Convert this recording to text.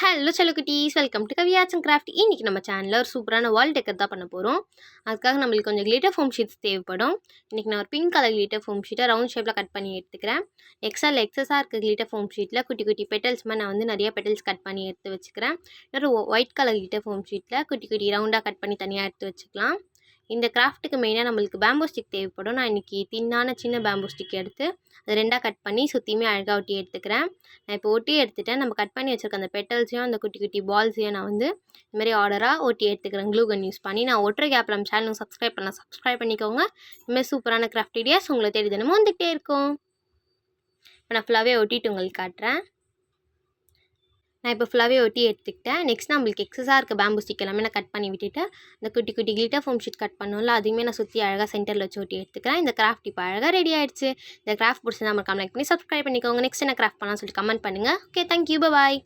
Hello செல்ல குட்டீஸ், welcome to Kavi arts and craft. இன்றைக்கி நம்ம சேனலில் ஒரு சூப்பரான வால் டெக்கர் தான் பண்ண போகிறோம். அதுக்காக நம்மளுக்கு கொஞ்சம் கிளிட்டர் ஃபோம் ஷீட்ஸ் தேவைப்படும். இன்றைக்கி நான் ஒரு பிங்க் கலர் கிளிட்டர் ஃபோம் ஷீட்டை ரவுண்ட் ஷேப்பில் கட் பண்ணி எடுத்துக்கிறேன். எக்ஸஸாக இருக்க கிளிட்டர் ஃபோம் ஷீட்டில் குட்டி குட்டி பெட்டல்ஸ் மாதிரி நான் வந்து நிறைய பெட்டல்ஸ் கட் பண்ணி எடுத்து வச்சுக்கிறேன். இன்னொரு ஒயிட் கலர் கிளிட்டர் ஃபோம் ஷீட்டில் குட்டி குட்டி ரவுண்டாக கட் பண்ணி தனியாக எடுத்து வச்சுக்கலாம். இந்த கிராஃப்ட்டுக்கு மெயினாக நம்மளுக்கு பேம்போ ஸ்டிக் தேவைப்படும். நான் இன்றைக்கி தின்னான சின்ன பேம்போ ஸ்டிக் எடுத்து அதை ரெண்டாக கட் பண்ணி சுற்றியுமே அழகாக ஒட்டி எடுத்துக்கிறேன். நான் இப்போ ஒட்டி எடுத்துட்டேன். நம்ம கட் பண்ணி வச்சுருக்க அந்த பெட்டல்ஸையும் அந்த குட்டி குட்டி பால்ஸையும் நான் வந்து இதுமாதிரி ஆர்டராக ஒட்டி எடுத்துக்கிறேன் க்ளூ கன் யூஸ் பண்ணி. நான் ஒட்டுற கேப்பில் நம்ம சேனலுக்கு சப்ஸ்கிரைப் பண்ணிக்கோங்க. இதுமாதிரி சூப்பரான கிராஃப்ட் ஐடியாஸ் உங்களை தேடி தினமும் வந்துகிட்டே இருக்கும். இப்போ நான் ஃபுல்லாகவே ஒட்டிட்டு உங்களுக்கு காட்டுறேன். நான் இப்போ ஃபுல்லாகவே ஒட்டி எடுத்துக்கிட்டேன். நெக்ஸ்ட் நம்மளுக்கு எக்ஸஸாக இருக்க பேம்பு ஸ்டிக் எல்லாமே நான் கட் பண்ணி விட்டுட்டு அந்த குட்டி குட்டி கிளிட்டர் ஃபோம் ஷீட் கட் பண்ணோம்ல, அதையுமே நான் சுற்றி அழகாக சென்டரில் வச்சு ஒட்டி எடுத்துக்கிறேன். இந்த கிராஃப்ட் இப்போ அழகாக ரெடி ஆகிடுச்சு. இந்த கிராஃப்ட் பிடிச்சி நம்ம கமெண்ட் பண்ணி சப்ஸ்கிரைப் பண்ணிக்கோங்க. நெக்ஸ்ட் என்ன கிராஃப்ட் பண்ணலாம்னு சொல்லிட்டு கமெண்ட் பண்ணுங்கள். ஓகே, தேங்க்யூ, பாய்.